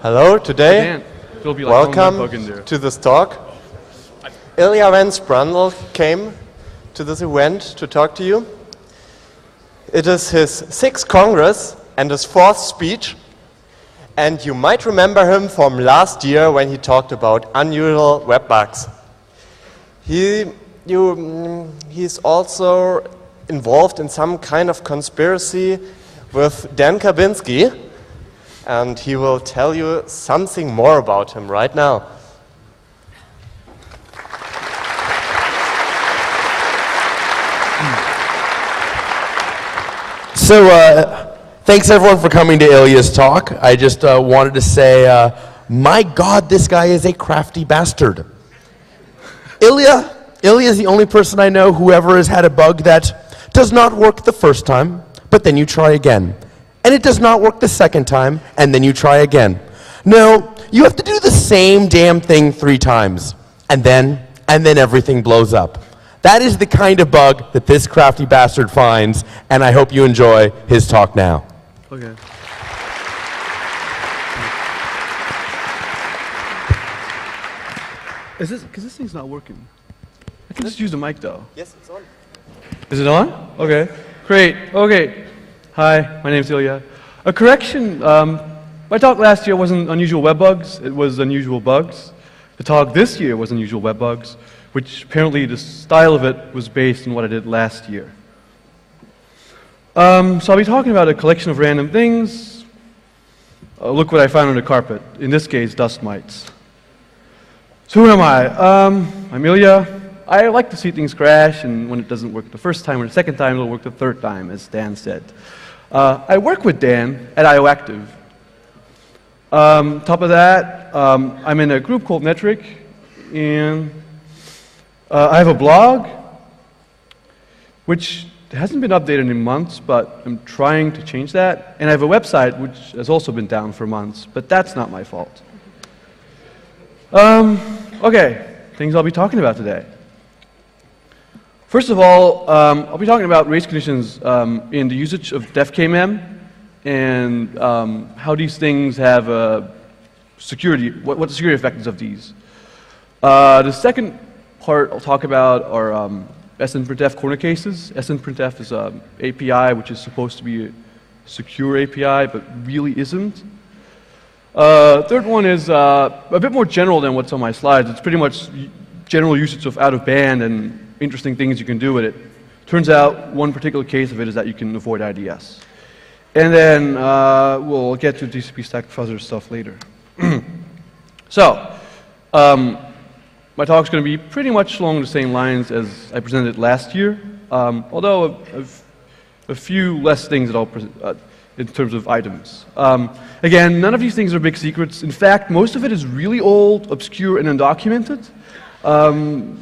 Hello, today, welcome to this talk. Ilja van Sprandl came to this event to talk to you. It is his 6th Congress and his 4th speech, and you might remember him from last year when he talked about unusual web bugs. He's also involved in some kind of conspiracy with Dan Kabinski, and he will tell you something more about him right now. So, thanks everyone for coming to Ilja's talk. I just wanted to say, my God, this guy is a crafty bastard. Ilja is the only person I know who ever has had a bug that does not work the first time, but then you try again. And it does not work the second time, and then you try again. No, you have to do the same damn thing 3 times, and then everything blows up. That is the kind of bug that this crafty bastard finds, and I hope you enjoy his talk now. Okay. Because this thing's not working. I can just use the mic though. Yes, it's on. Is it on? Okay. Great. Okay. Hi, my name's Ilja. A correction, my talk last year wasn't unusual web bugs, it was unusual bugs. The talk this year was unusual web bugs, which apparently the style of it was based on what I did last year. So I'll be talking about a collection of random things. Look what I found on the carpet, in this case, dust mites. So who am I? I'm Ilja. I like to see things crash, and when it doesn't work the first time or the second time, it'll work the 3rd time, as Dan said. I work with Dan at IOActive. Top of that, I'm in a group called Metric, and I have a blog, which hasn't been updated in months, but I'm trying to change that. And I have a website, which has also been down for months, but that's not my fault. Okay, things I'll be talking about today. First of all, I'll be talking about race conditions in the usage of def kmem and how these things have security, what the security effects of these. The second part I'll talk about are Snprintf corner cases. Snprintf is an API which is supposed to be a secure API, but really isn't. Third one is a bit more general than what's on my slides. It's pretty much general usage of out-of-band and interesting things you can do with it. Turns out one particular case of it is that you can avoid IDS. And then we'll get to TCP stack fuzzer stuff later. So, my talk's going to be pretty much along the same lines as I presented last year, although a few less things that I'll present in terms of items. Again, none of these things are big secrets. In fact, most of it is really old, obscure, and undocumented.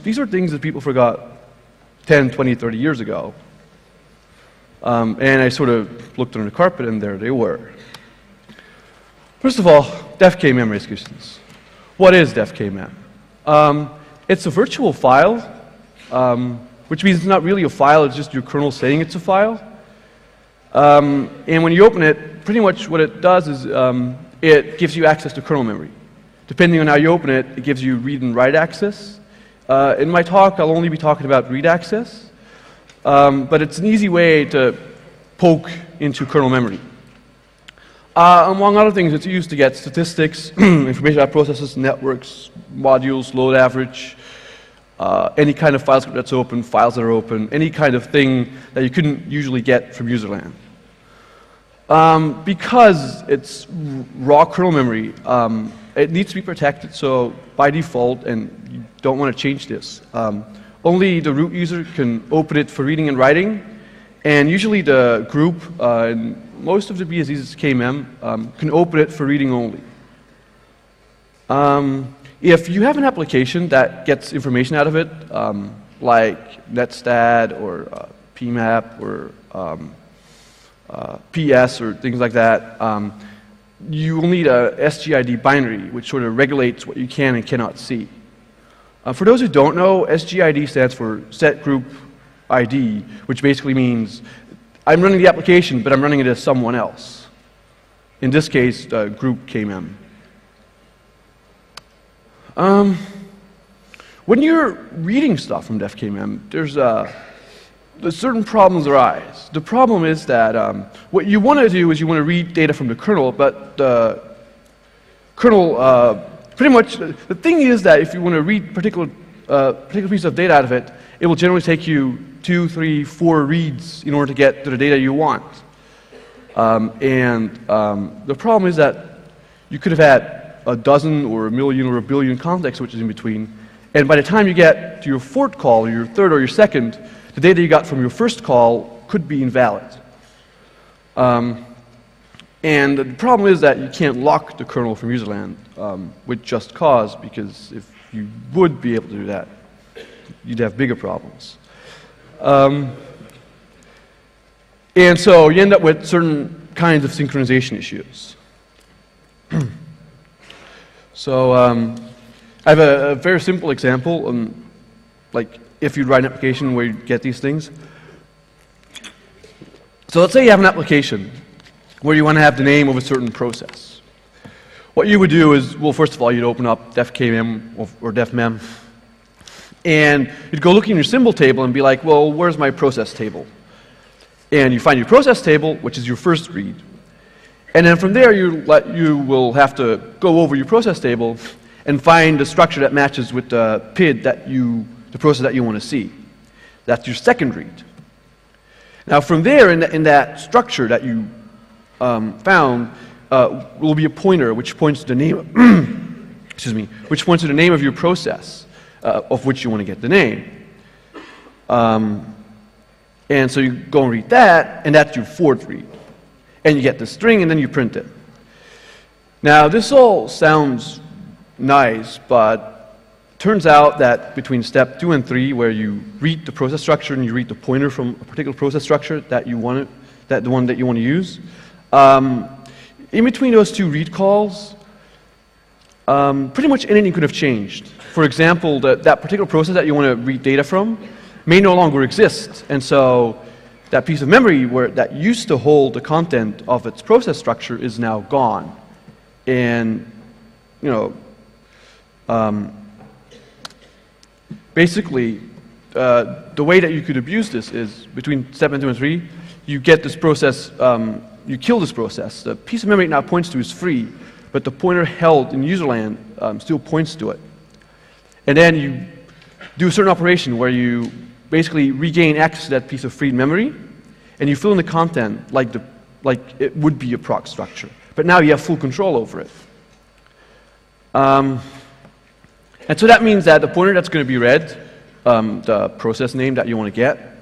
These are things that people forgot 10, 20, 30 years ago. And I sort of looked under the carpet, and there they were. First of all, def kmem race conditions. What is def kmem? It's a virtual file, which means it's not really a file, it's just your kernel saying it's a file. And when you open it, pretty much what it does is it gives you access to kernel memory. Depending on how you open it, it gives you read and write access. In my talk, I'll only be talking about read access, but it's an easy way to poke into kernel memory. Among other things, it's used to get statistics, information about processes, networks, modules, load average, any kind of file script that's open, files that are open, any kind of thing that you couldn't usually get from userland. Because it's raw kernel memory, it needs to be protected, so by default, and you don't want to change this, only the root user can open it for reading and writing, and usually the group, and most of the BSDs kmem, can open it for reading only. If you have an application that gets information out of it, like netstat or pmap or PS or things like that, you will need a SGID binary, which sort of regulates what you can and cannot see. For those who don't know, SGID stands for Set Group ID, which basically means I'm running the application, but I'm running it as someone else. In this case, group kmem. When you're reading stuff from def kmem, there's certain problems arise. The problem is that what you want to do is you want to read data from the kernel, but the kernel, pretty much, the thing is that if you want to read particular piece of data out of it, it will generally take you 2, 3, 4 reads in order to get to the data you want. The problem is that you could have had a dozen or a million or a billion context switches in between, and by the time you get to your 4th call, or your 3rd or your 2nd, the data you got from your 1st call could be invalid. And the problem is that you can't lock the kernel from userland with just cause, because if you would be able to do that, you'd have bigger problems. And so you end up with certain kinds of synchronization issues. So I have a very simple example, like if you write an application where you get these things. So let's say you have an application where you want to have the name of a certain process. What you would do is, well, first of all, you'd open up def kmem or def mem, and you'd go look in your symbol table and be like, well, where's my process table? And you find your process table, which is your first read. And then from there, you will have to go over your process table and find the structure that matches with the PID the process that you want to see. That's your second read. Now from there, in that structure that you found, will be a pointer which points to the name, excuse me, which points to the name of your process of which you want to get the name. And so you go and read that, and that's your 4th read. And you get the string, and then you print it. Now this all sounds nice, but turns out that between step 2 and 3, where you read the process structure and you read the pointer from a particular process structure that you want the one that you want to use, in between those 2 read calls, pretty much anything could have changed. For example, that particular process that you want to read data from may no longer exist, and so that piece of memory that used to hold the content of its process structure is now gone. And basically, the way that you could abuse this is between step 2 and 3, you get this process, you kill this process. The piece of memory it now points to is free, but the pointer held in userland still points to it. And then you do a certain operation where you basically regain access to that piece of freed memory, and you fill in the content like it would be a proc structure. But now you have full control over it. And so that means that the pointer that's going to be read, the process name that you want to get,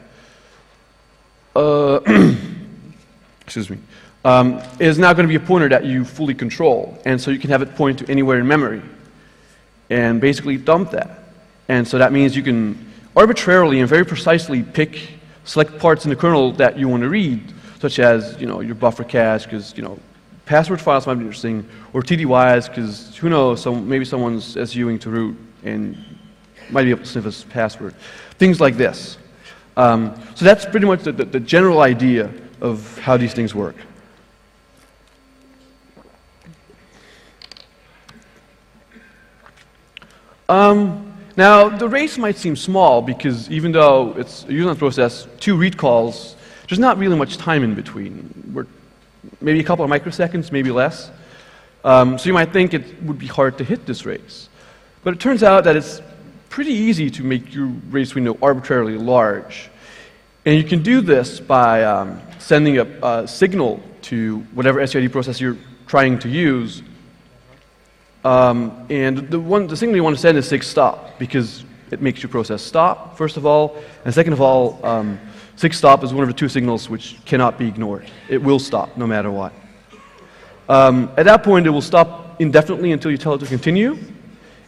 excuse me, is now going to be a pointer that you fully control. And so you can have it point to anywhere in memory and basically dump that. And so that means you can arbitrarily and very precisely select parts in the kernel that you want to read, such as your buffer cache, because password files might be interesting, or TDYs, because who knows, maybe someone's SUing to root and might be able to sniff his password. Things like this. So that's pretty much the general idea of how these things work. Now, the race might seem small because even though it's a userland process, 2 read calls, there's not really much time in between. We're maybe a couple of microseconds, maybe less. So you might think it would be hard to hit this race. But it turns out that it's pretty easy to make your race window arbitrarily large. And you can do this by sending a signal to whatever SID process you're trying to use. And the signal you want to send is sig stop, because it makes your process stop, first of all. And second of all, sig stop is one of the 2 signals which cannot be ignored. It will stop no matter what. At that point, it will stop indefinitely until you tell it to continue.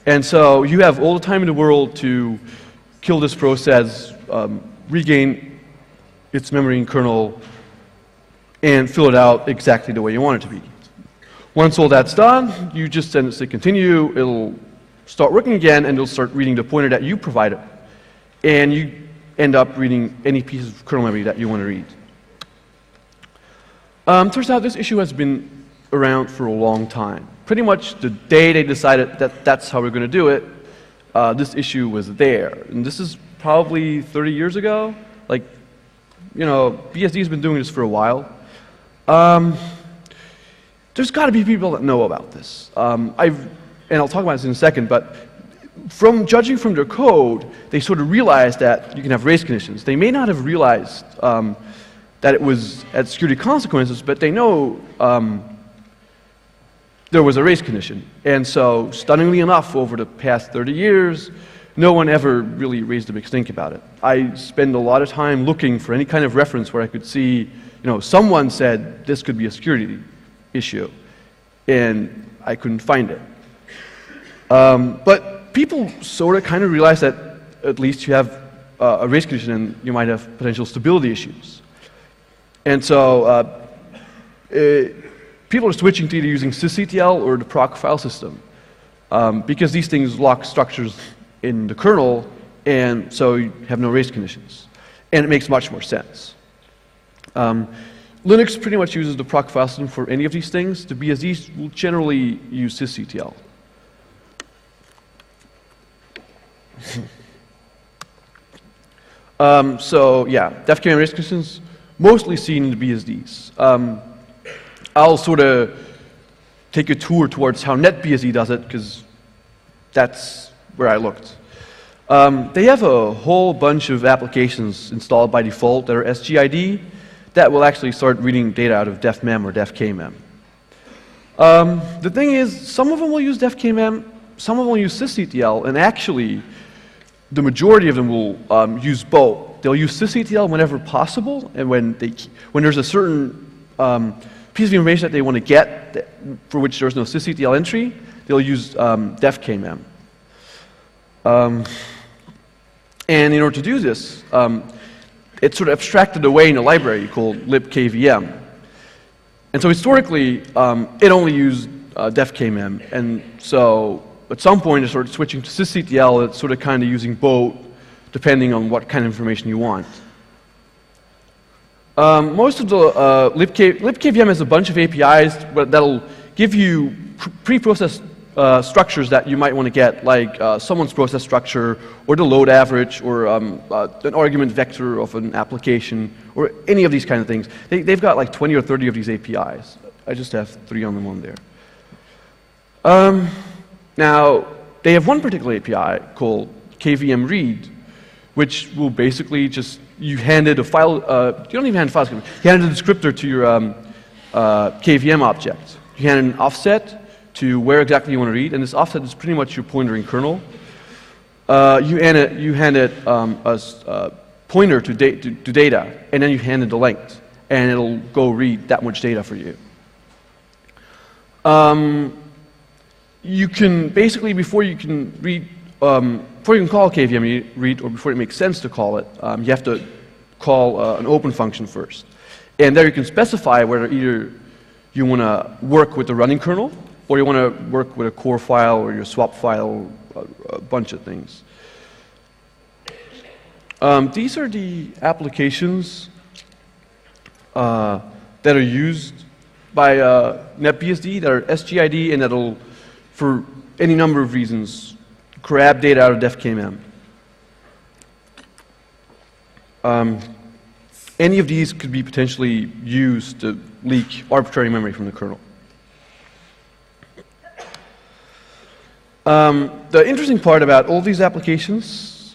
And so you have all the time in the world to kill this process, regain its memory and kernel, and fill it out exactly the way you want it to be. Once all that's done, you just send it to continue, it'll start working again, and it'll start reading the pointer that you provided. And you end up reading any piece of kernel memory that you want to read. Turns out this issue has been around for a long time. pretty much the day they decided that that's how we're going to do it, this issue was there. And this is probably 30 years ago. Like, you know, BSD's been doing this for a while. There's got to be people that know about this. And I'll talk about this in a second, but from judging from their code, they sort of realized that you can have race conditions. They may not have realized that it was at security consequences, but they know there was a race condition. And so, stunningly enough, over the past 30 years, no one ever really raised a big stink about it. I spend a lot of time looking for any kind of reference where I could see, you know, someone said this could be a security issue, and I couldn't find it. But people sort of kind of realize that at least you have a race condition and you might have potential stability issues. And so people are switching to either using sysctl or the proc file system because these things lock structures in the kernel, and so you have no race conditions. And it makes much more sense. Linux pretty much uses the proc file system for any of these things. The BSDs will generally use sysctl. So yeah, def kmem race conditions mostly seen in the BSDs. I'll sort of take a tour towards how NetBSD does it, because that's where I looked. They have a whole bunch of applications installed by default that are SGID that will actually start reading data out of def mem or def kmem. The thing is, some of them will use def kmem, some of them will use sysctl, and actually, the majority of them will use both. They'll use sysctl whenever possible, and when there's a certain piece of information that they want to get for which there's no sysctl entry, they'll use def kmem. And in order to do this, it's sort of abstracted away in a library called libkvm. And so historically, it only used def kmem, and so at some point it started switching to sysctl. It's sort of kind of using both, depending on what kind of information you want. Most of the libkvm has a bunch of APIs that'll give you pre-processed structures that you might want to get, like someone's process structure, or the load average, or an argument vector of an application, or any of these kind of things. They've got like 20 or 30 of these APIs. I just have 3 on them on there. Now, they have one particular API called kvm read, which will basically just, you hand it a file, you don't even hand a file descriptor, you hand it a descriptor to your kvm object. You hand it an offset to where exactly you want to read, and this offset is pretty much your pointer in kernel. You hand it a pointer to data, and then you hand it the length, and it'll go read that much data for you. You can basically, before you can read, before you can call kvm read, or before it makes sense to call it, you have to call an open function first. And there you can specify whether either you want to work with the running kernel, or you want to work with a core file, or your swap file, a bunch of things. These are the applications that are used by NetBSD that are SGID, and that'll, for any number of reasons, grab data out of def kmem. Any of these could be potentially used to leak arbitrary memory from the kernel. The interesting part about all these applications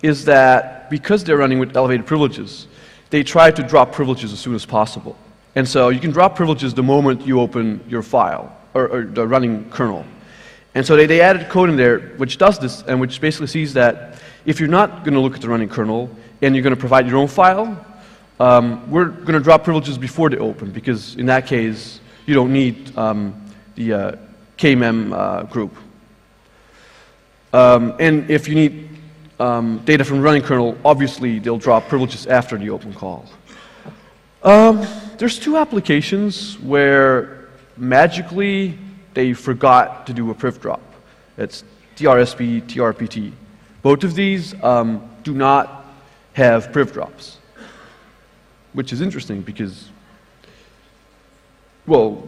is that because they're running with elevated privileges, they try to drop privileges as soon as possible. And so you can drop privileges the moment you open your file, or the running kernel. And so they added code in there which does this, and which basically sees that if you're not going to look at the running kernel, and you're going to provide your own file, we're going to drop privileges before they open, because in that case, you don't need the kmem group. And if you need data from the running kernel, obviously they'll drop privileges after the open call. There's 2 applications where magically they forgot to do a priv drop. It's TRSP, TRPT. Both of these do not have priv drops, which is interesting because, well,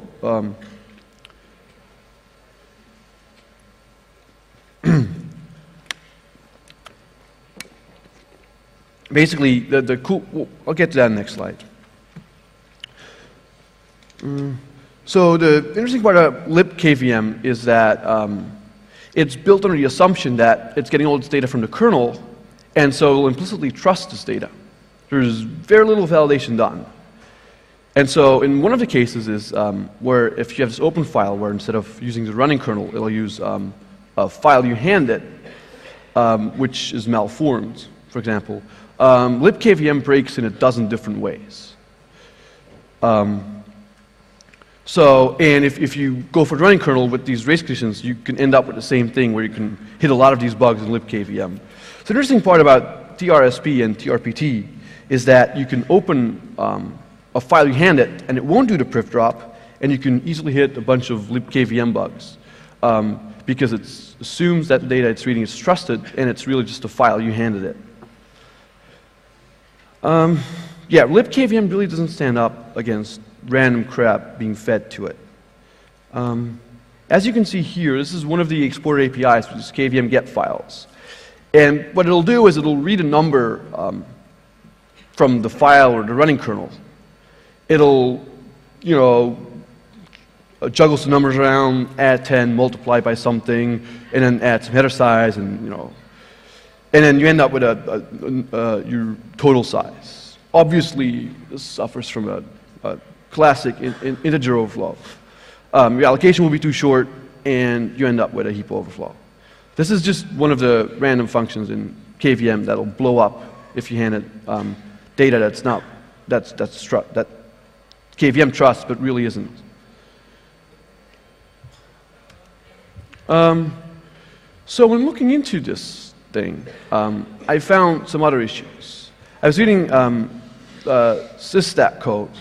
Basically, the cool, well, I'll get to that next slide. So the interesting part about libkvm is that it's built under the assumption that it's getting all its data from the kernel, and so it'll implicitly trust this data. There's very little validation done. And so in one of the cases is where if you have this open file where instead of using the running kernel, it'll use a file you hand it, which is malformed, for example. libkvm breaks in a dozen different ways. And if you go for the running kernel with these race conditions, you can end up with the same thing where you can hit a lot of these bugs in libkvm. So the interesting part about TRSP and TRPT is that you can open a file you hand it, and it won't do the prif drop, and you can easily hit a bunch of libkvm bugs because it assumes that the data it's reading is trusted, and it's really just a file you handed it. Yeah, libkvm really doesn't stand up against random crap being fed to it. As you can see here, this is one of the Explorer APIs, which is kvm get files. And what it'll do is it'll read a number from the file or the running kernel. It'll, you know, juggle some numbers around, add 10, multiply by something, and then add some header size, and you know, and then you end up with your total size. Obviously, this suffers from a classic integer overflow. Your allocation will be too short, and you end up with a heap overflow. This is just one of the random functions in kvm that'll blow up if you hand it data that kvm trusts but really isn't. So when looking into this thing, I found some other issues. I was reading systat code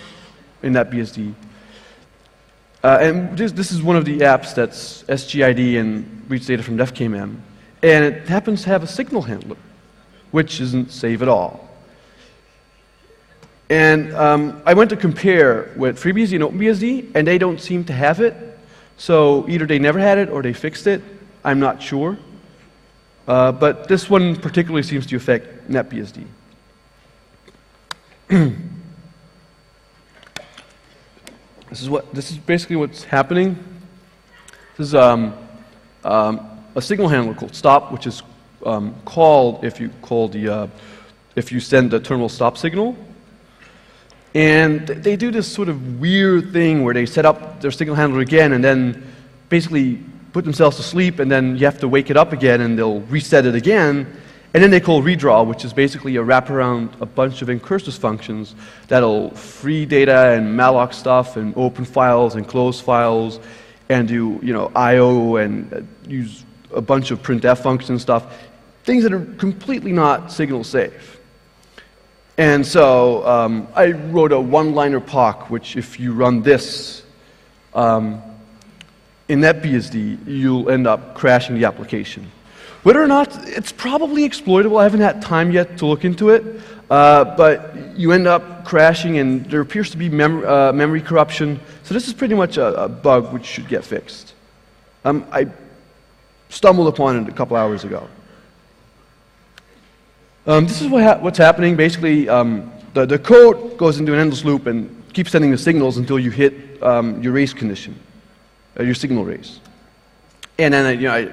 in that BSD. And this is one of the apps that's SGID and reads data from defkmem. And it happens to have a signal handler, which isn't save at all. And I went to compare with FreeBSD and OpenBSD, and they don't seem to have it. So either they never had it or they fixed it. I'm not sure. But this one particularly seems to affect NetBSD. This is basically what's happening. This is a signal handler called stop, which is called if you send the terminal stop signal. And they do this sort of weird thing where they set up their signal handler again and then basically put themselves to sleep, and then you have to wake it up again and they'll reset it again. And then they call redraw, which is basically a wraparound a bunch of incursus functions that'll free data and malloc stuff and open files and close files and do, you know, I/O and use a bunch of printf functions and stuff, things that are completely not signal safe. And so I wrote a one-liner POC, which if you run this in NetBSD, you'll end up crashing the application. Whether or not, it's probably exploitable. I haven't had time yet to look into it, but you end up crashing, and there appears to be memory corruption. So this is pretty much a bug which should get fixed. I stumbled upon it a couple hours ago. This is what's happening. Basically, the code goes into an endless loop and keeps sending the signals until you hit your race condition, your signal race. And then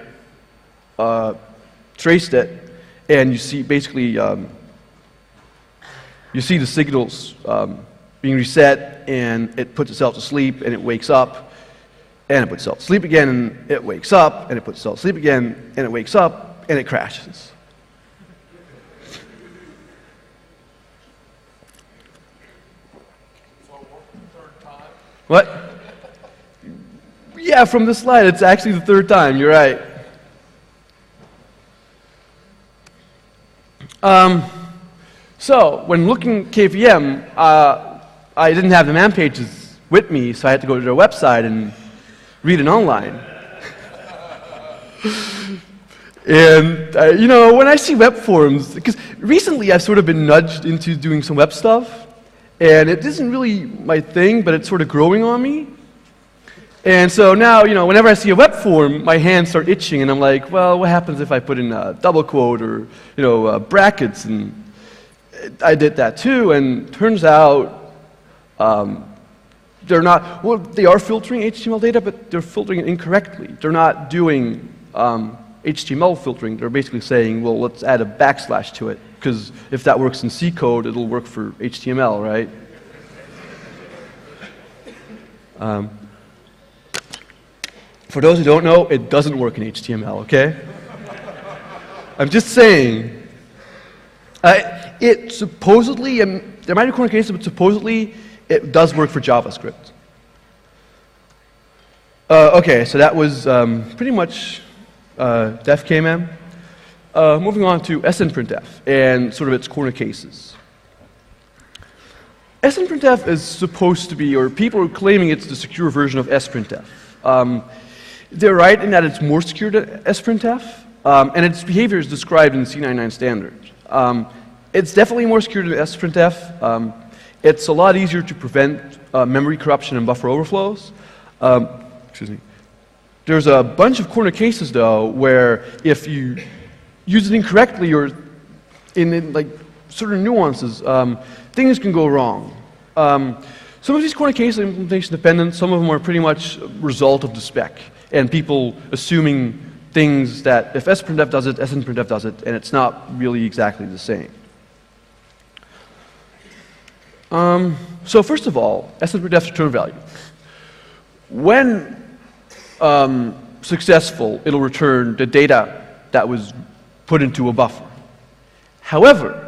I traced it, and you see basically you see the signals being reset, and it puts itself to sleep, and it wakes up, and it puts itself to sleep again, and it wakes up, and it puts itself to sleep again, and it wakes up, and it crashes. What? Yeah, from this slide, it's actually the third time. You're right. So when looking at kvm, I didn't have the man pages with me, so I had to go to their website and read it online. And you know, when I see web forums, because recently I've sort of been nudged into doing some web stuff, and it isn't really my thing, but it's sort of growing on me. And so now, whenever I see a web form, my hands start itching, and I'm like, well, what happens if I put in a double quote or, brackets? And I did that too, and turns out they're not, well, they are filtering HTML data, but they're filtering it incorrectly. They're not doing HTML filtering. They're basically saying, well, let's add a backslash to it, because if that works in C code, it'll work for HTML, right? For those who don't know, it doesn't work in HTML, okay? I'm just saying. It supposedly, there might be corner cases, but supposedly it does work for JavaScript. Okay, so that was pretty much def kmem. Moving on to Snprintf and sort of its corner cases. Snprintf is supposed to be, or people are claiming it's the secure version of sprintf. They're right in that it's more secure than sprintf, and its behavior is described in the C99 standard. It's definitely more secure than sprintf. It's a lot easier to prevent memory corruption and buffer overflows. Excuse me. There's a bunch of corner cases, though, where if you use it incorrectly or in like certain nuances, things can go wrong. Some of these corner cases are implementation dependent. Some of them are pretty much a result of the spec, and people assuming things that if sprintf does it, Snprintf does it, and it's not really exactly the same. So first of all, Snprintf's return value. When successful, it'll return the data that was put into a buffer. However,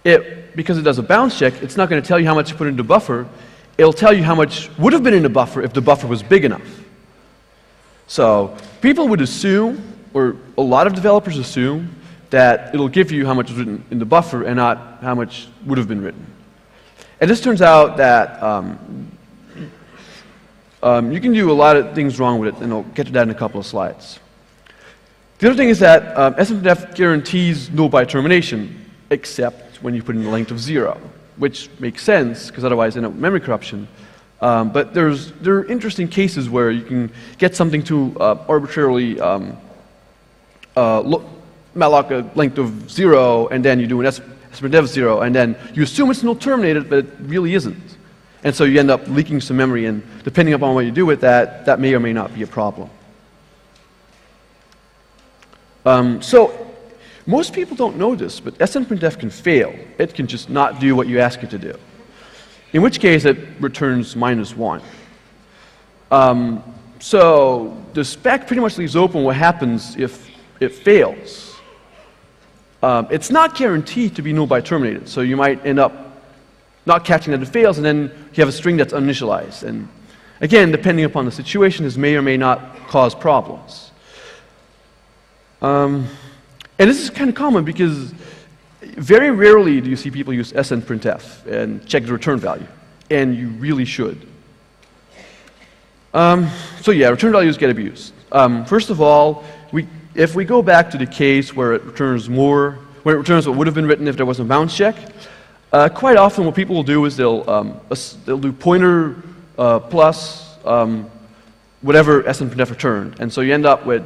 because it does a bounds check, it's not going to tell you how much you put into the buffer. It'll tell you how much would have been in the buffer if the buffer was big enough. So people would assume, or a lot of developers assume, that it'll give you how much was written in the buffer and not how much would have been written. And this turns out that you can do a lot of things wrong with it, and I'll get to that in a couple of slides. The other thing is that Snprintf guarantees null by termination, except when you put in the length of 0, which makes sense, because otherwise you end up with memory corruption. But there are interesting cases where you can get something to arbitrarily malloc a length of 0, and then you do an sprintf 0, and then you assume it's null terminated, but it really isn't. And so you end up leaking some memory, and depending upon what you do with that, that may or may not be a problem. So most people don't know this, but Snprintf can fail. It can just not do what you ask it to do, in which case it returns -1. So the spec pretty much leaves open what happens if it fails. It's not guaranteed to be null by terminated, so you might end up not catching that it fails, and then you have a string that's uninitialized. And again, depending upon the situation, this may or may not cause problems. And this is kind of common because very rarely do you see people use Snprintf and check the return value, and you really should. So yeah, return values get abused. First of all, if we go back to the case where it returns more, where it returns what would have been written if there was a bounds check, quite often what people will do is they'll do pointer plus whatever Snprintf returned, and so you end up with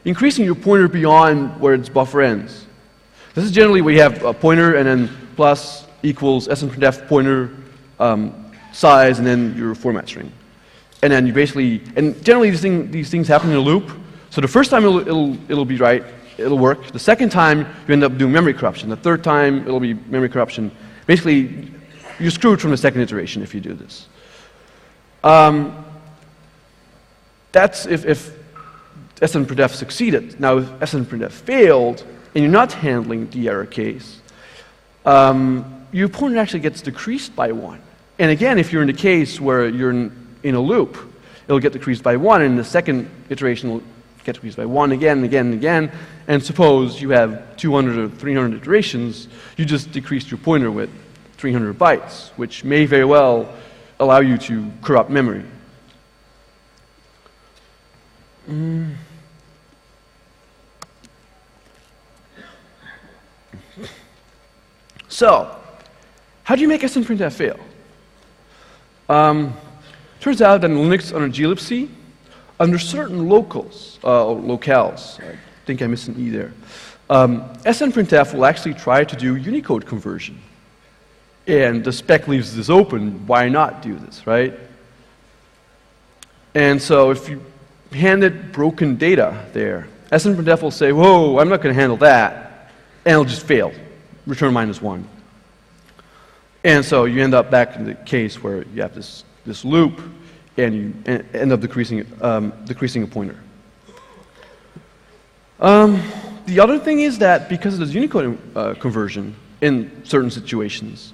increasing your pointer beyond where its buffer ends. This is generally where you have a pointer and then plus equals Snprintf pointer size and then your format string. And then you basically, and generally these things happen in a loop. So the first time it'll be right, it'll work. The second time you end up doing memory corruption. The third time it'll be memory corruption. Basically, you're screwed from the second iteration if you do this. That's if Snprintf succeeded. Now, if Snprintf failed, and you're not handling the error case, your pointer actually gets decreased by 1. And again, if you're in the case where you're in a loop, it'll get decreased by 1, and the second iteration will get decreased by 1 again and again and again. And suppose you have 200 or 300 iterations, you just decreased your pointer with 300 bytes, which may very well allow you to corrupt memory. So, how do you make Snprintf fail? Turns out that in Linux under glibc, under certain locales, I think I missed an E there, Snprintf will actually try to do Unicode conversion. And the spec leaves this open. Why not do this, right? And so if you hand it broken data there, Snprintf will say, whoa, I'm not going to handle that. And it'll just fail, return -1. And so you end up back in the case where you have this loop, and you end up decreasing a pointer. The other thing is that because of this Unicode conversion in certain situations,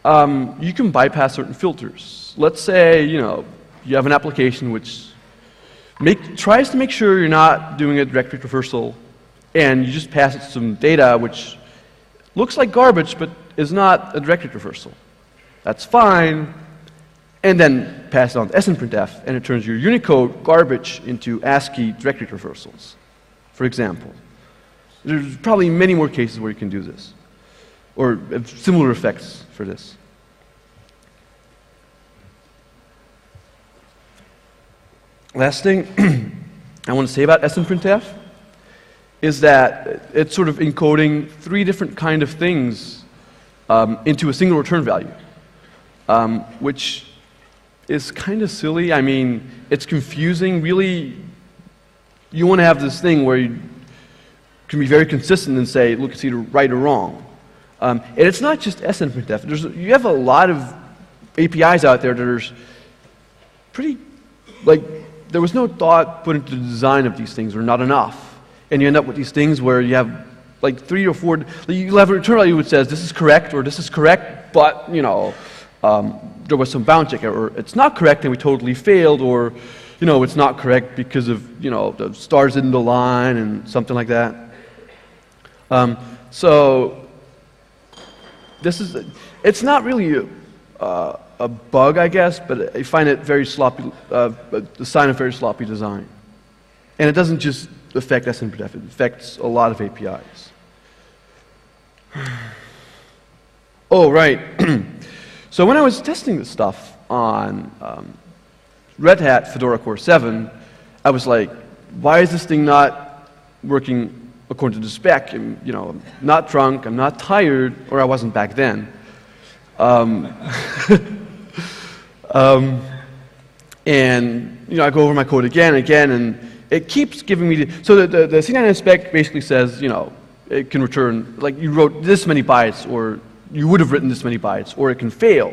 you can bypass certain filters. Let's say you have an application which tries to make sure you're not doing a directory traversal, and you just pass it some data which looks like garbage but is not a directory traversal. That's fine. And then pass it on to Snprintf, and it turns your Unicode garbage into ASCII directory traversals, for example. There's probably many more cases where you can do this, or similar effects for this. Last thing I want to say about Snprintf is that it's sort of encoding 3 different kind of things into a single return value, which is kind of silly. I mean, it's confusing. Really, you want to have this thing where you can be very consistent and say, look, it's either right or wrong. And it's not just Snprintf. You have a lot of APIs out there that are pretty, there was no thought put into the design of these things, or not enough. And you end up with these things where you have 3 or 4, you'll have a return value which says this is correct, or this is correct, but, there was some bound check, or it's not correct and we totally failed, or, it's not correct because of, the stars didn't align and something like that. So it's not really a bug, I guess, but I find it very sloppy, the sign of very sloppy design. And it doesn't just affect Snprintf, it affects a lot of APIs. Oh, right. So when I was testing this stuff on Red Hat Fedora Core 7, I was like, why is this thing not working according to the spec? I'm not drunk, I'm not tired, or I wasn't back then. And I go over my code again and again, and it keeps giving me so the C9 spec basically says, it can return, you wrote this many bytes, or you would have written this many bytes, or it can fail.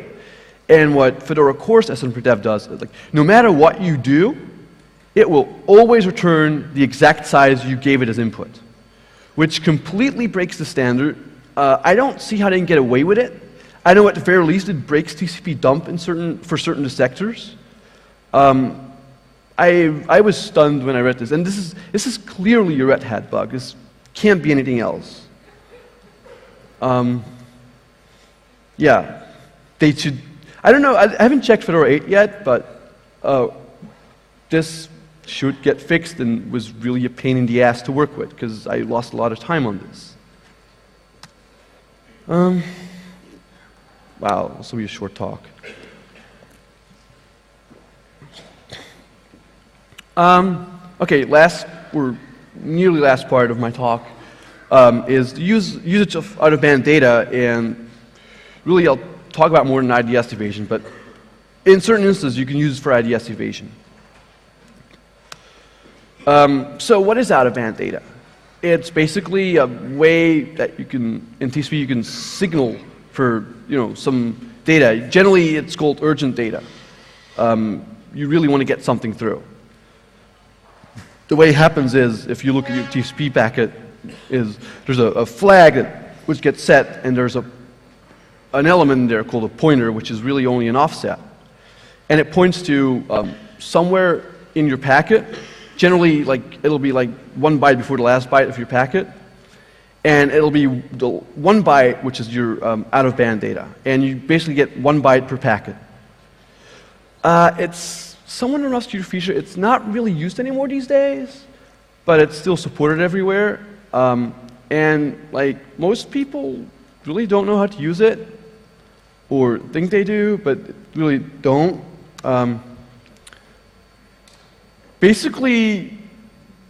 And what Fedora Core Snprintf does is, no matter what you do, it will always return the exact size you gave it as input, which completely breaks the standard. I don't see how they can get away with it. I know at the very least it breaks TCP dump for certain dissectors. I was stunned when I read this, and this is clearly a Red Hat bug. This can't be anything else. Yeah, they should. I don't know. I haven't checked Fedora 8 yet, but this should get fixed, and was really a pain in the ass to work with because I lost a lot of time on this. Wow, this will be a short talk. Okay, nearly last part of my talk is the usage of out-of-band data, and really I'll talk about more than IDS evasion, but in certain instances you can use it for IDS evasion. So what is out-of-band data? It's basically a way that you can, in TCP, you can signal for some data. Generally, it's called urgent data. You really want to get something through. The way it happens is, if you look at your TCP packet, there's a flag which gets set, and there's an element in there called a pointer, which is really only an offset, and it points to somewhere in your packet. Generally, it'll be 1 byte before the last byte of your packet, and it'll be the 1 byte, which is your out-of-band data, and you basically get 1 byte per packet. It's somewhat a rusty feature. It's not really used anymore these days, but it's still supported everywhere. And most people really don't know how to use it, or think they do, but really don't. Basically,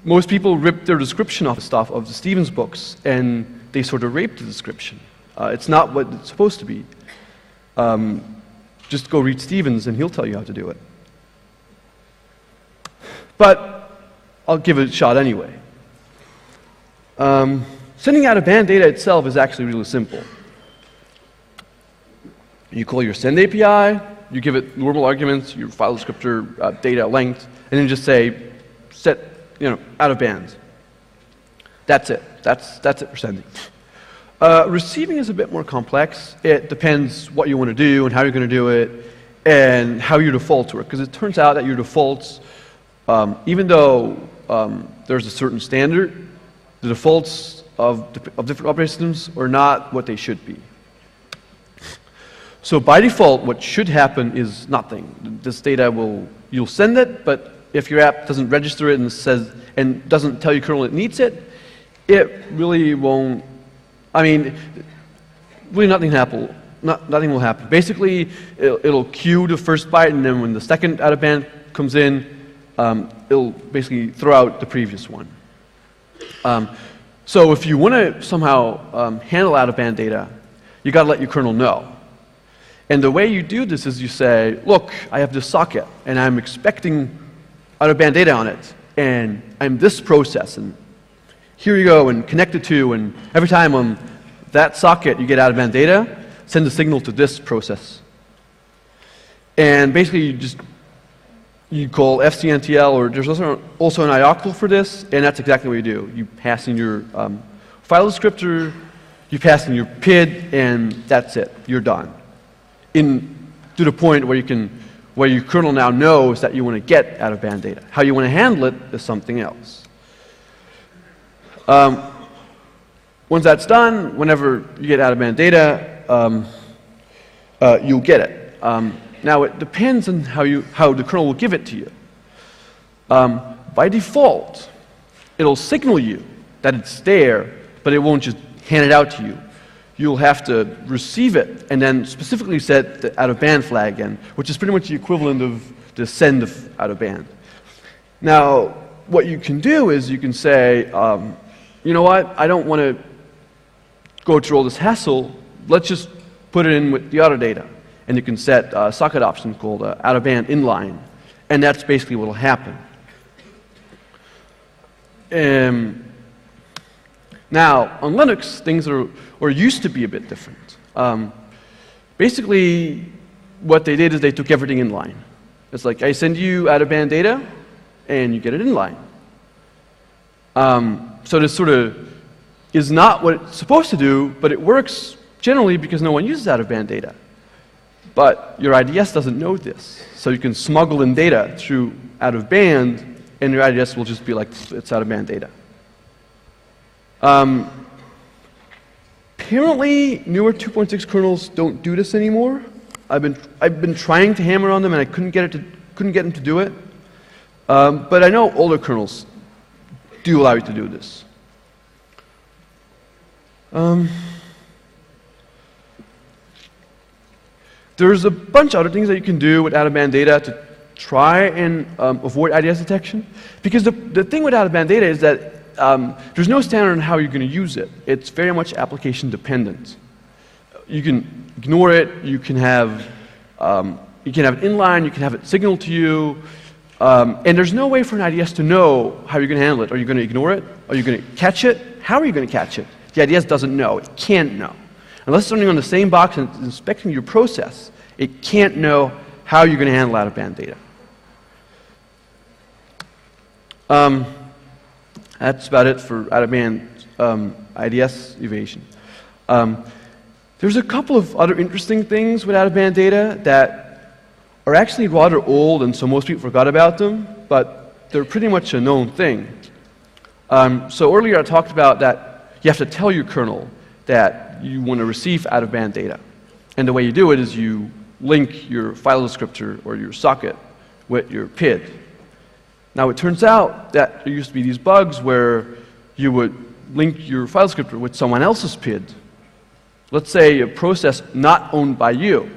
most people rip their description off the stuff of the Stevens books, and they sort of rape the description. It's not what it's supposed to be. Just go read Stevens, and he'll tell you how to do it. But I'll give it a shot anyway. Sending out of band data itself is actually really simple. You call your send API, you give it normal arguments, your file descriptor, data length, and then just say set, out of band. That's it. That's it for sending. Receiving is a bit more complex. It depends what you want to do and how you're going to do it, and how your defaults work. Because it turns out that your defaults, even though there's a certain standard, the defaults of different operating systems are not what they should be. So by default, what should happen is nothing. This data you'll send it, but if your app doesn't register it and doesn't tell your kernel it needs it, it really won't. I mean, really nothing will happen. Basically, it'll queue the first byte, and then when the second out of band comes in, it'll basically throw out the previous one. So if you want to somehow handle out of band data, you got to let your kernel know. And the way you do this is you say, look, I have this socket, and I'm expecting out-of-band data on it, and I'm this process, and here you go, and connect it to, and every time on that socket you get out-of-band data, send a signal to this process. And basically you call fcntl, or there's also an IOCTL for this, and that's exactly what you do. You pass in your file descriptor, you pass in your PID, and that's it. You're done. To the point where your kernel now knows that you want to get out-of-band data. How you want to handle it is something else. Once that's done, whenever you get out-of-band data, you'll get it. Now it depends on how the kernel will give it to you. By default, it'll signal you that it's there, but it won't just hand it out to you. You'll have to receive it and then specifically set the out-of-band flag again, which is pretty much the equivalent of the send of out-of-band. Now, what you can do is you can say, you know what, I don't want to go through all this hassle, let's just put it in with the auto data. And you can set a socket option called out-of-band inline, and that's basically what will happen. Now, on Linux, things used to be a bit different. Basically, what they did is they took everything inline. It's like, I send you out-of-band data, and you get it inline. So this sort of is not what it's supposed to do, but it works generally because no one uses out-of-band data. But your IDS doesn't know this. So you can smuggle in data through out-of-band, and your IDS will just be like, it's out-of-band data. Apparently, newer 2.6 kernels don't do this anymore. I've been trying to hammer on them, and I couldn't get them to do it. But I know older kernels do allow you to do this. There's a bunch of other things that you can do with out-of-band data to try and avoid IDS detection. Because the thing with out-of-band data is that there's no standard on how you're going to use it. It's very much application dependent. You can ignore it. You can have it inline. You can have it signal to you. And there's no way for an IDS to know how you're going to handle it. Are you going to ignore it? Are you going to catch it? How are you going to catch it? The IDS doesn't know. It can't know. Unless it's running on the same box and it's inspecting your process, it can't know how you're going to handle out-of-band data. That's about it for out-of-band IDS evasion. There's a couple of other interesting things with out-of-band data that are actually rather old, and so most people forgot about them, but they're pretty much a known thing. So earlier I talked about that you have to tell your kernel that you want to receive out-of-band data. And the way you do it is you link your file descriptor or your socket with your PID. Now it turns out that there used to be these bugs where you would link your file descriptor with someone else's PID. Let's say a process not owned by you.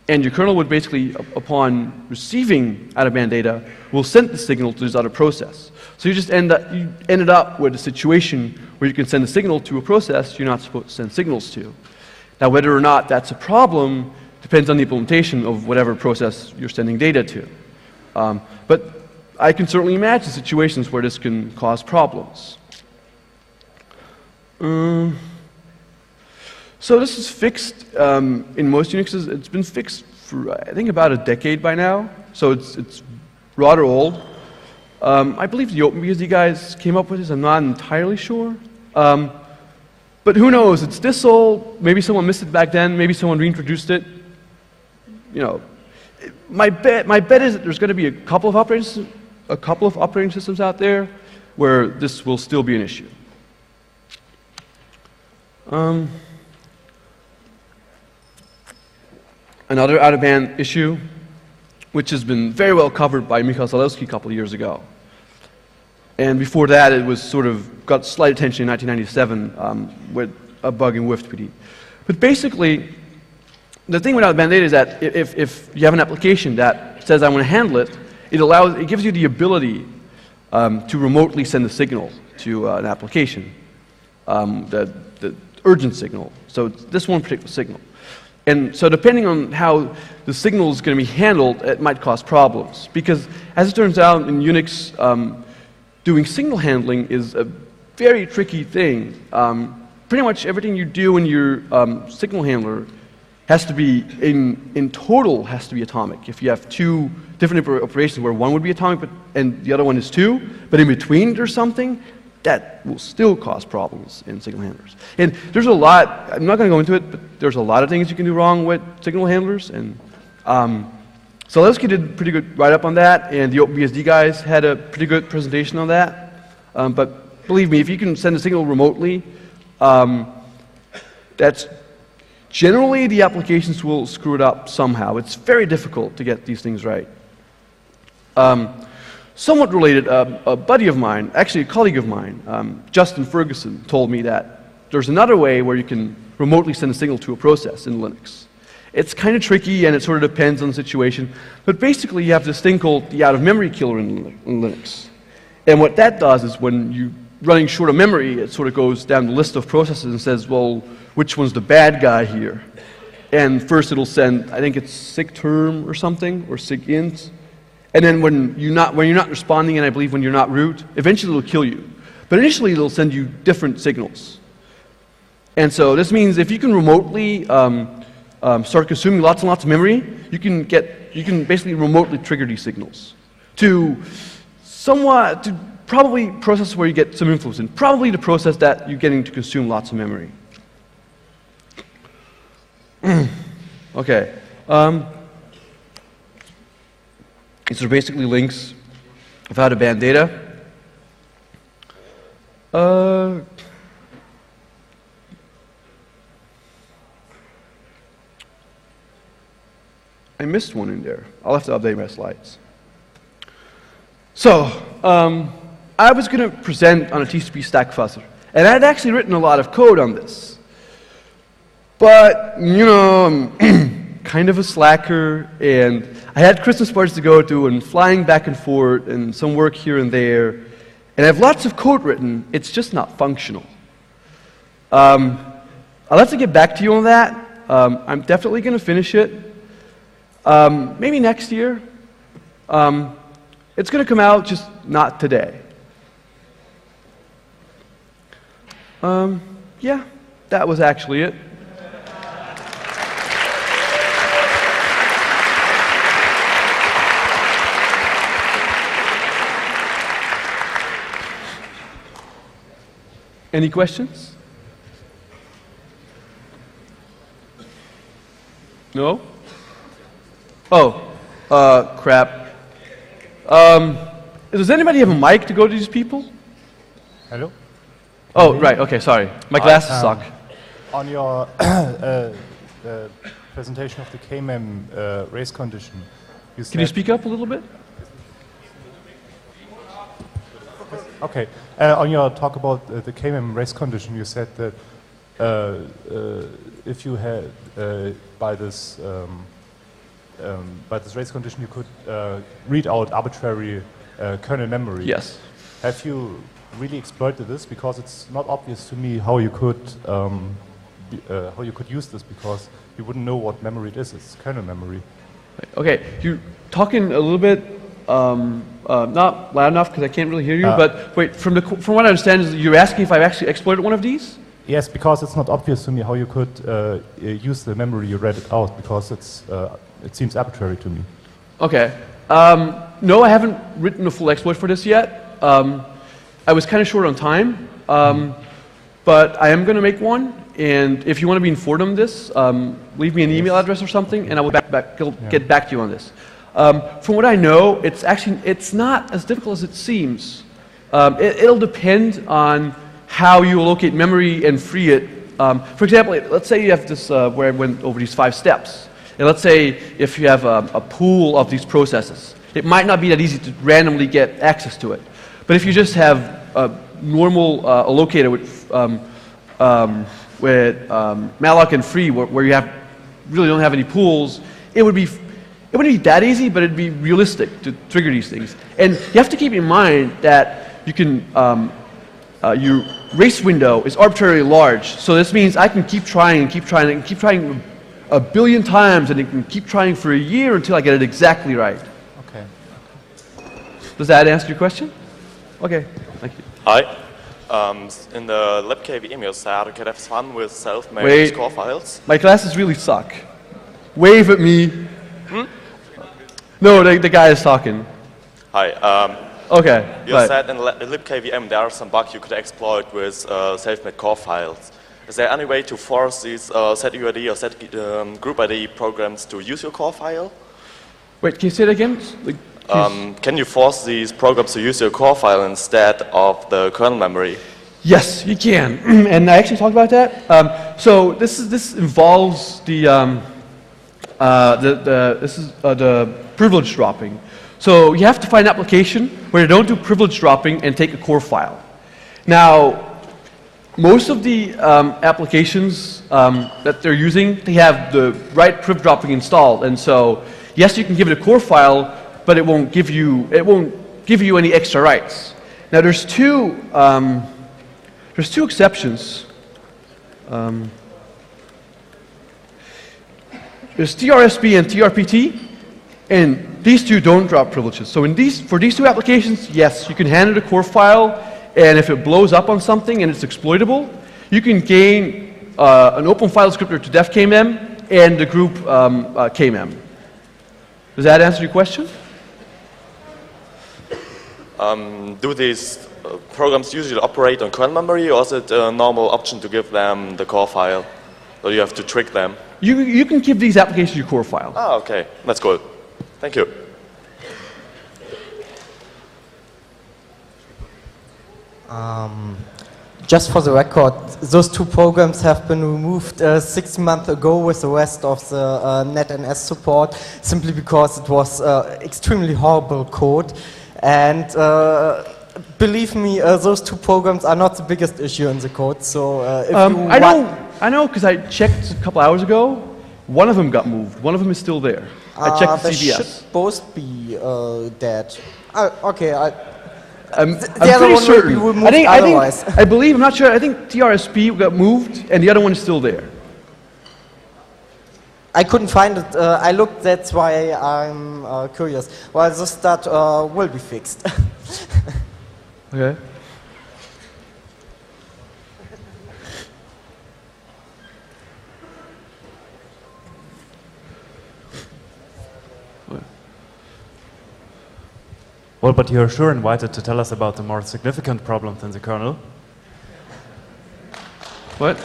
And your kernel would basically, upon receiving out-of-band data, will send the signal to this other process. So you just ended up with a situation where you can send a signal to a process you're not supposed to send signals to. Now, whether or not that's a problem depends on the implementation of whatever process you're sending data to. But I can certainly imagine situations where this can cause problems. So this is fixed in most Unixes. It's been fixed for, I think, about a decade by now. So it's rather old. I believe the OpenBSD guys came up with this. I'm not entirely sure. But who knows? It's this old. Maybe someone missed it back then. Maybe someone reintroduced it. You know, my bet is that there's going to be a couple of operating systems out there where this will still be an issue. Another out-of-band issue, which has been very well covered by Michal Zalewski a couple of years ago. And before that, it was sort of got slight attention in 1997 with a bug in WIFTPD. But basically, the thing with out-of-band data is that if you have an application that says I want to handle it, it gives you the ability to remotely send a signal to an application, the urgent signal. So this one particular signal. And so depending on how the signal is going to be handled, it might cause problems. Because as it turns out, in Unix, doing signal handling is a very tricky thing. Pretty much everything you do in your signal handler has to be, in total, has to be atomic. If you have two different operations where one would be atomic and the other one is two, but in between there's something, that will still cause problems in signal handlers. And there's a lot, I'm not going to go into it, but there's a lot of things you can do wrong with signal handlers. And Zalewski did a pretty good write-up on that, and the OpenBSD guys had a pretty good presentation on that. But believe me, if you can send a signal remotely, that's generally the applications will screw it up somehow. It's very difficult to get these things right. Somewhat related, a buddy of mine, actually a colleague of mine, Justin Ferguson, told me that there's another way where you can remotely send a signal to a process in Linux. It's kind of tricky and it sort of depends on the situation, but basically you have this thing called the out-of-memory killer in Linux. And what that does is when you're running short of memory, it sort of goes down the list of processes and says, well, which one's the bad guy here? And first it'll send, I think it's sigterm or something, or sigint. And then when you're not responding, and I believe when you're not root, eventually it'll kill you. But initially it'll send you different signals. And so this means if you can remotely start consuming lots and lots of memory, you can basically remotely trigger these signals to probably process where you get some influence in, probably the process that you're getting to consume lots of memory. Okay. These are basically links of out-of-band data. I missed one in there. I'll have to update my slides. So, I was going to present on a TCP stack fuzzer, and I had actually written a lot of code on this. But, you know, I'm kind of a slacker, and I had Christmas parties to go to, and flying back and forth, and some work here and there, and I have lots of code written, it's just not functional. I'll have to get back to you on that. I'm definitely going to finish it. Maybe next year. It's going to come out, just not today. Yeah, that was actually it. Any questions? No? Oh, crap. Does anybody have a mic to go to these people? Hello? Oh, right, okay, sorry. My glasses suck. On your presentation of the kmem race condition, you said... Can you speak up a little bit? Okay. On your talk about the kmem race condition, you said that if you had, by this by this race condition, you could read out arbitrary kernel memory. Yes. Have you really exploited this? Because it's not obvious to me how you could use this, because you wouldn't know what memory it is. It's kernel memory. Okay, you're talking a little bit not loud enough because I can't really hear you. But wait, from what I understand, is you're asking if I've actually exploited one of these? Yes, because it's not obvious to me how you could use the memory you read it out, because it seems arbitrary to me. Okay. No, I haven't written a full exploit for this yet. I was kind of short on time, but I am going to make one. And if you want to be informed on this, leave me an email address or something, and I will get back to you on this. From what I know, it's not as difficult as it seems. It'll depend on how you allocate memory and free it. For example, let's say you have this where I went over these 5 steps. And let's say if you have a pool of these processes, it might not be that easy to randomly get access to it. But if you just have a normal allocator with malloc and free, where you really don't have any pools, it wouldn't be that easy, but it'd be realistic to trigger these things. And you have to keep in mind that you can your race window is arbitrarily large. So this means I can keep trying and keep trying and keep trying a billion times, and I can keep trying for a year until I get it exactly right. Okay. Does that answer your question? Okay, thank you. Hi. In the libkvm you said you can have fun with self-made score files. My classes really suck. Wave at me. No, the guy is talking. Hi. Okay. You said in libkvm there are some bugs you could exploit with self-made core files. Is there any way to force these setuid or set group ID programs to use your core file? Wait, can you say it again? Can you force these programs to use your core file instead of the kernel memory? Yes, you can. And I actually talked about that. So this involves the privilege dropping. So you have to find an application where you don't do privilege dropping and take a core file. Now, most of the applications that they're using, they have the right priv dropping installed, and so yes, you can give it a core file, but it won't give you any extra rights. Now, there's two exceptions. There's TRSB and TRPT, and these two don't drop privileges. So for these two applications, yes, you can hand it a core file, and if it blows up on something and it's exploitable, you can gain an open file descriptor to def kmem and the group kmem. Does that answer your question? Do these programs usually operate on kernel memory, or is it a normal option to give them the core file? Or you have to trick them? You can give these applications your core file. Ah, okay. That's cool. Thank you. Just for the record, those 2 programs have been removed 6 months ago with the rest of the NetNS support, simply because it was extremely horrible code. And believe me, those 2 programs are not the biggest issue in the code. So if I know, because I checked a couple hours ago. One of them got moved. One of them is still there. I checked the CVS. They should both be dead. Okay, I'm pretty certain. I believe, I'm not sure, I think TRSP got moved and the other one is still there. I couldn't find it. I looked, that's why I'm curious. Well, this that will be fixed. Okay. Well, but you're sure invited to tell us about the more significant problems in the kernel. What?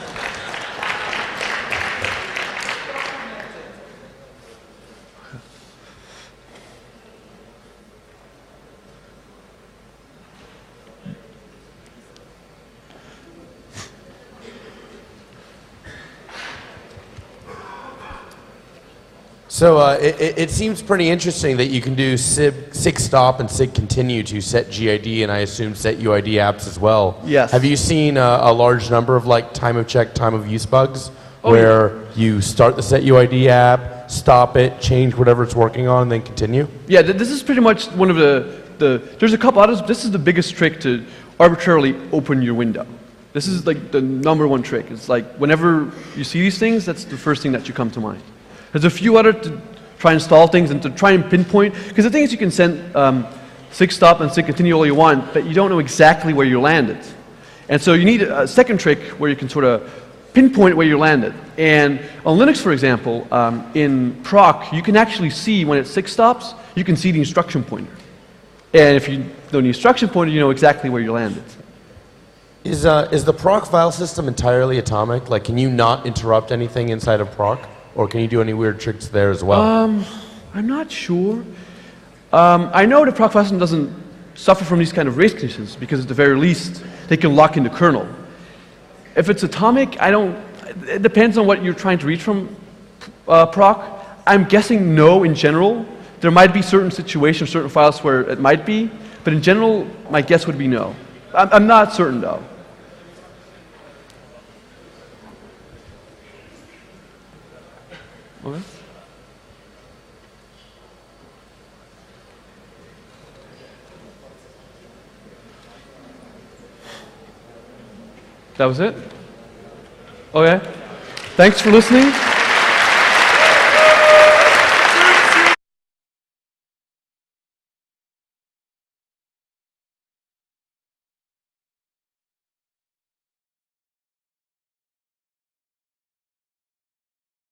So it seems pretty interesting that you can do sig stop and sig continue to set GID, and I assume set UID apps as well. Yes. Have you seen a large number of like time of check, time of use bugs Oh, where you start the setuid app, stop it, change whatever it's working on, and then continue? Yeah, this is pretty much one of there's a couple others. This is the biggest trick to arbitrarily open your window. This is like the #1 trick. It's like whenever you see these things, that's the first thing that should come to mind. There's a few other to try and install things and to try and pinpoint, because the thing is you can send sig stop and sig continue all you want, but you don't know exactly where you landed. And so you need a second trick where you can sort of pinpoint where you landed. And on Linux, for example, in proc, you can actually see when it sig stops, you can see the instruction pointer. And if you know the instruction pointer, you know exactly where you landed. Is the proc file system entirely atomic? Like, can you not interrupt anything inside of proc? Or can you do any weird tricks there as well? I'm not sure. I know the proc file system doesn't suffer from these kind of race conditions because at the very least, they can lock in the kernel. If it's atomic, it depends on what you're trying to reach from proc. I'm guessing no in general. There might be certain situations, certain files where it might be, but in general, my guess would be no. I'm not certain though. Okay. That was it? Okay. Thanks for listening.